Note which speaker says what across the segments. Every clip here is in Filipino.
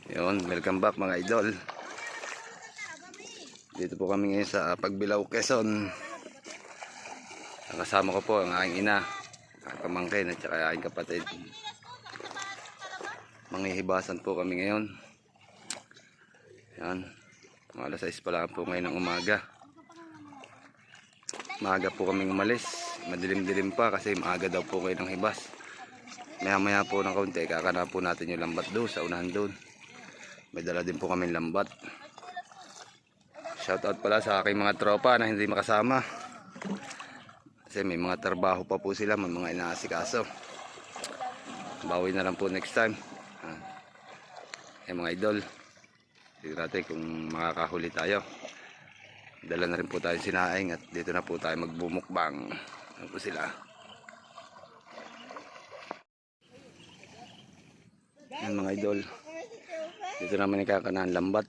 Speaker 1: Yun, welcome back mga idol. Dito po kami ngayon sa Pagbilao, Quezon. Kasama ko po ang aking ina, aking pamangkin at saka aking kapatid. Manghihibasan po kami ngayon. Yan, mga alas 6 pa lang po ngayon ng umaga. Maaga po kaming umalis. Madilim-dilim pa kasi maaga daw po kayo ng hibas. Maya-maya po ng kaunti, kakana po natin yung lambat doon sa unahan doon. May dala din po kami lambat. Shoutout pala sa aking mga tropa na hindi makasama. Kasi may mga trabaho pa po sila, may mga inaasikaso. Bawi na lang po next time. Mga idol, tignan natin kung makakahuli tayo. Dala na rin po tayo sinaing at dito na po tayo magbumukbang. Ano po sila? Yan mga idol, dito naman ikakanan lambat.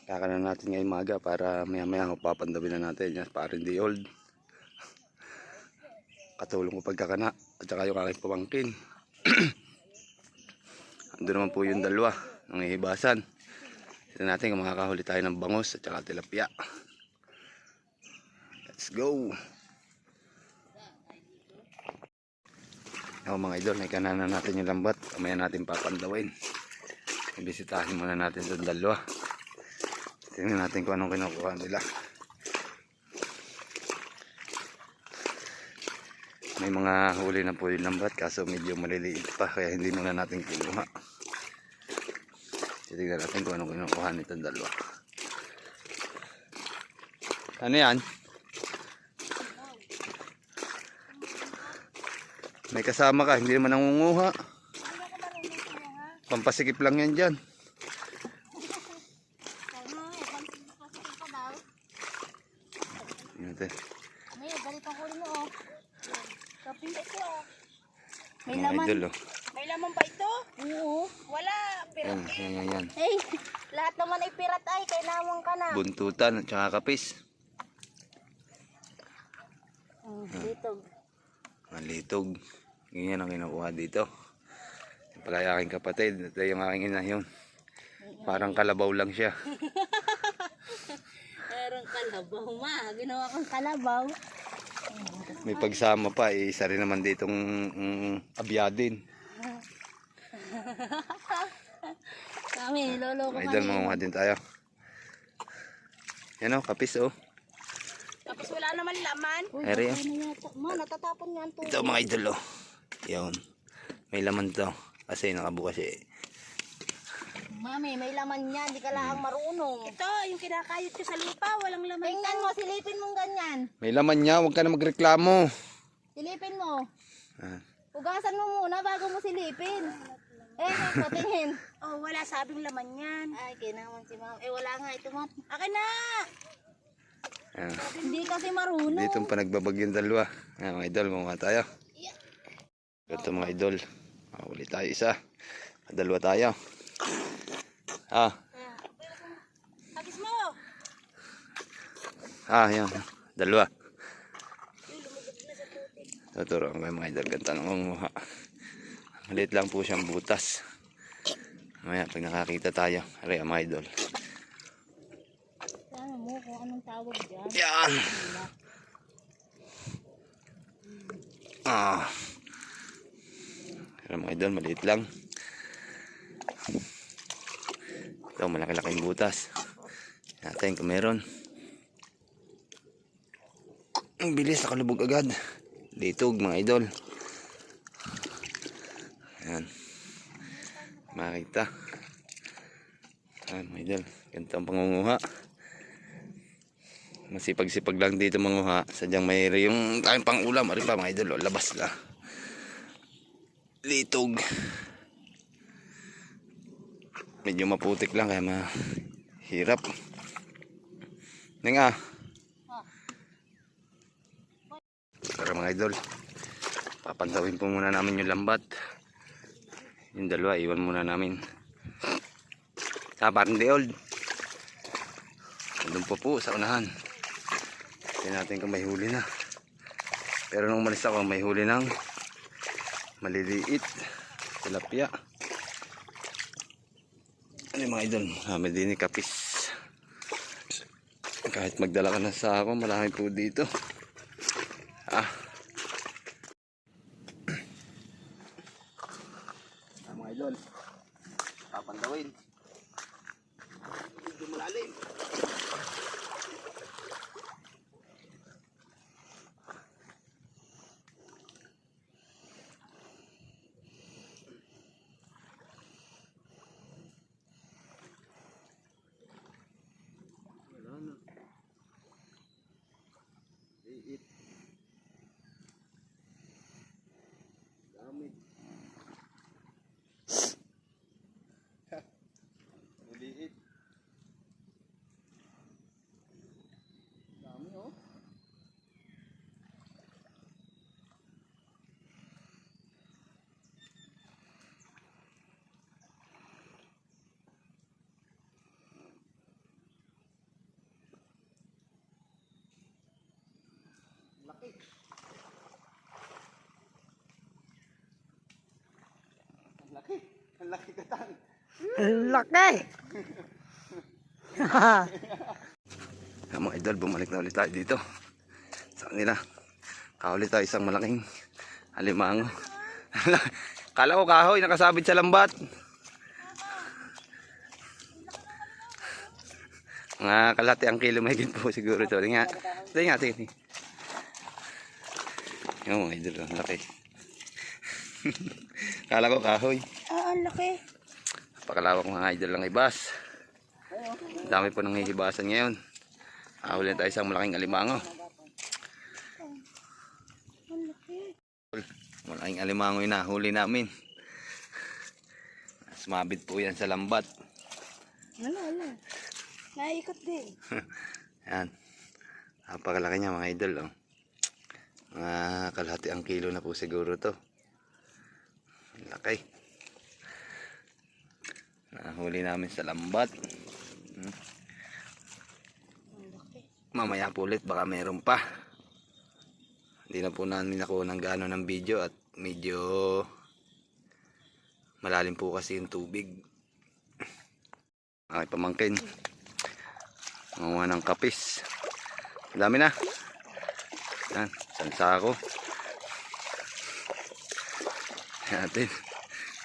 Speaker 1: Kakanan natin ngayong maga para maya maya papandawin na natin yan para hindi old. Katulong ko pagkakana at saka yung aking pamangkin. Ando naman po yung dalawa ng ihibasan. Tignan natin kung makakahuli tayo ng bangus at saka tilapia. Let's go. Mga idol, may kananan natin yung lambat. Kamaya natin papandawin. Ibisitahin muna natin itong dalawa. Tingnan natin kung anong kinukuha nila. May mga huli na po yung lambat kaso medyo maliliit pa kaya hindi muna natin kinuha. Tingnan natin kung anong kinukuha nitong dalawa. Ano yan? May kasama ka, hindi naman nangunguha. Pampasikip lang yan dyan.
Speaker 2: May laman. May laman pa ito? Oo. Wala. Pirat.
Speaker 1: Yan.
Speaker 2: Hey, lahat naman ay pirat ay. Kailangan ka na.
Speaker 1: Buntutan at saka kapis.
Speaker 2: Litog.
Speaker 1: Litog. Ganyan ang kinukuha dito. Yung pala yung aking kapatid. Ito yung aking ina yun. Parang kalabaw lang siya.
Speaker 2: Parang kalabaw ma. Ginawa kong kalabaw.
Speaker 1: May pagsama pa. Isa rin naman ditong abyadin.
Speaker 2: Kami, lolo ko
Speaker 1: Idol, mangunga din tayo. Yan o, kapis o.
Speaker 2: Tapos wala naman laman.
Speaker 1: Eri o.
Speaker 2: Ma, natatapon nga ang tubig.
Speaker 1: Ito mga idol o. Yun. May laman to. Kasi nakabukas eh.
Speaker 2: Mami, may laman yan. Di ka lang marunong. Ito, yung kinakayot ko sa lupa. Walang laman. Tingnan mo, silipin mong ganyan.
Speaker 1: May laman niya. Huwag ka na magreklamo.
Speaker 2: Silipin mo. Ugasan mo muna bago mo silipin. Patingin. Oh, wala sabing laman yan. Ay, kinaman si ma'am. Wala nga ito, ma'am. Akin na! Hindi kasi marunong.
Speaker 1: Dito pa nagbabagyan dalawa. Mga idol, mga tayo. Ito mga idol. Uli tayo isa. Dalawa tayo.
Speaker 2: Agis mo!
Speaker 1: Yan. Dalawa. Tuturuan ko yung mga idol. Ganta ng manguha. Maliit lang po siyang butas. Mamaya pag nakakita tayo. Aray mga idol.
Speaker 2: Ano mo kung anong tawag dyan?
Speaker 1: Yan. Pero mga idol, maliit lang. Ito, malaki-laking butas. Natin kung meron. Ang bilis, nakalubog agad. Litog mga idol. Ayan. Makita. Ayan mga idol. Ganito ang pangunguha. Masipag-sipag lang dito manguha. Sadyang may yung tayong pang ulam. Ari pa mga idol. Labas na. Litog. Medyo maputik lang kaya mahirap. Nenga. Para mga idol. Papantawin po muna namin yung lambat. Yung dalawa iwan muna namin. Parang di old. Doon po sa unahan. Tingnan natin kung may huli na. Pero nung umalis ako may huli ng maliliit tilapia. Ano yung mga idol? Marami din ni kapis. Kahit magdala ka na sa ako, marami po dito. Mga idol, papandawin. Medyo malalim. Wala na. Liit. Dami. Liit. Dami oh. Laki. Ang laki. Ang laki katan.
Speaker 3: Laki!
Speaker 1: Mga idol, bumalik na ulit tayo dito sa kanila. Kahuli tayo isang malaking alimango. Kala ko kahoy, nakasabit sa lambat. Mga kalahati ang kilo mahigit po siguro ito. Tingnan nga, tingnan. Yung mga idol, ang laki. Kala ko kahoy.
Speaker 2: Ang laki.
Speaker 1: Pakalawak mga idol lang ibas. Ang dami po nang hihibasan ngayon. Huli na tayo isang malaking alimango. Malaking alimango yung nahuli namin. Sumabit po yan sa lambat.
Speaker 2: Wala. Naikot din.
Speaker 1: Yan. Napakalaki niya mga idol. Oh. Mga kalahati ang kilo na po siguro to. Laki. Nahuli namin sa lambat. Mamaya po ulit baka meron pa. Hindi na po namin nakuha ng gaano ng video at medyo malalim po kasi yung tubig. Okay, pamangkin. Manguha ng kapis. Dami na. Yan, sansako. Natin.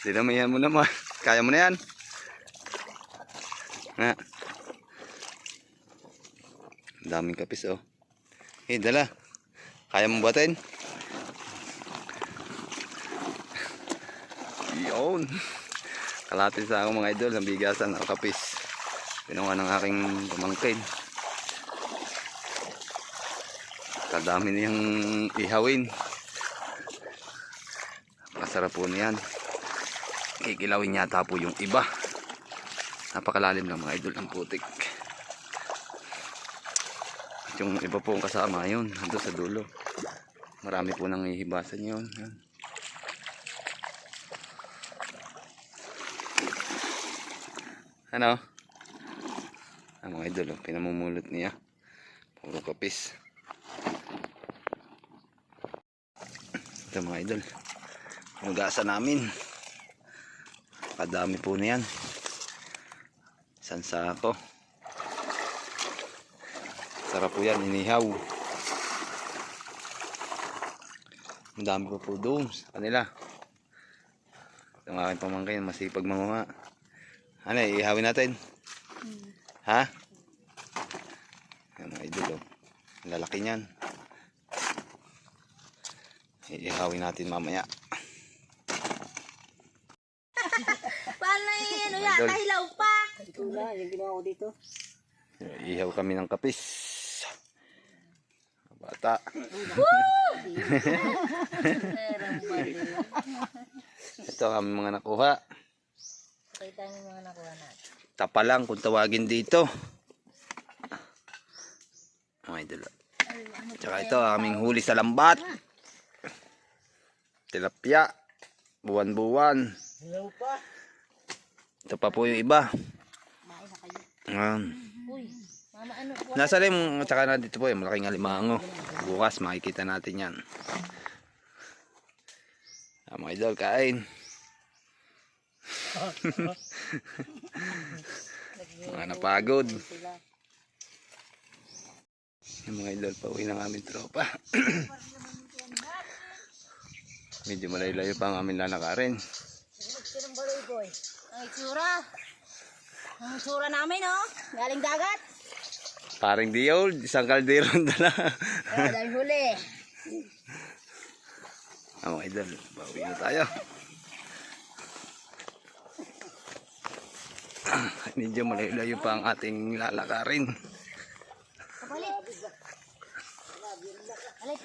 Speaker 1: Dinamayan mo naman. Kaya mo na yan. Nga. Daming kapis oh. Dala. Kaya mo batin? Yun. Kalatin sa ako mga idol. Ang bigasan ng kapis. Pinuha ng aking pamangkin. Kadami niyang ihawin. Masarap po niyan. Kikilawin yata po yung iba. Napakalalim ng mga idol ang putik. At yung iba po ang kasama yun. Ando sa dulo. Marami po nang ihibasan yun. Yan. Ano? Ang mga idol, pinamumulot niya. Puro kapis. Ito mga idol. Nagasa namin. Kadami po niyan. Sansako. Sarap po yan, inihaw. Ang dami po doon sa kanila. Ito ang aking pamangkin, masipag manguha. Ano, ihawin natin? Ha? Yan mga idol oh. Lalaki niyan. Ihawin natin mamaya.
Speaker 2: Paano yun? Yata hilaw pa.
Speaker 3: Ito na, yung ginawa ko dito.
Speaker 1: Ihaw kami ng kapis. Bata. Ito kami mga nakuha.
Speaker 2: Kita niyo mga nakuha natin.
Speaker 1: Tapalang kung tawagin dito. Mga idol. Tsaka ito aming huli sa lambat. Tilapia. Buwan-buwan.
Speaker 3: Hilaw pa.
Speaker 1: Ito pa po yung iba.
Speaker 2: Uy, mama ano?
Speaker 1: Nasa rin, tsaka na dito po yung malaking alimango. Bukas makikita natin yan. Mga idol, kain. Mga napagod. Yung mga idol, pauwi ng aming tropa. Medyo malayo-layo pa ang aming lalakarin.
Speaker 2: Ang itsura. Ang itsura namin, oh. Galing dagat.
Speaker 1: Paring di old, isang kalderon dala.
Speaker 2: Dahil huli.
Speaker 1: Mga idol, pauwi na tayo. Medyo malayo-layo pa ang ating lalakarin.
Speaker 2: Kapalit.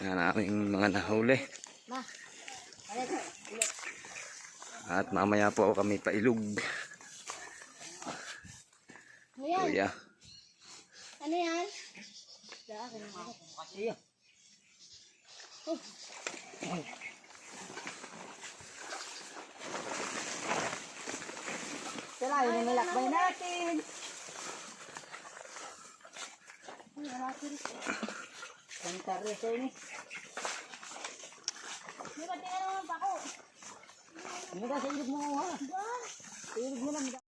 Speaker 1: Yan ang aming mga nahuli.
Speaker 2: Ma. Palit.
Speaker 1: At mamaya po kami pailog.
Speaker 2: Ano yan?
Speaker 1: Kuya.
Speaker 2: Ano yan?
Speaker 3: Iyo. Tara, yun ang nalakbay natin. Santa Rosa ini.
Speaker 2: Di ba tingnan naman pa ko?
Speaker 3: Hindi ka sa ilog mo ha. Sa ilog mo lang.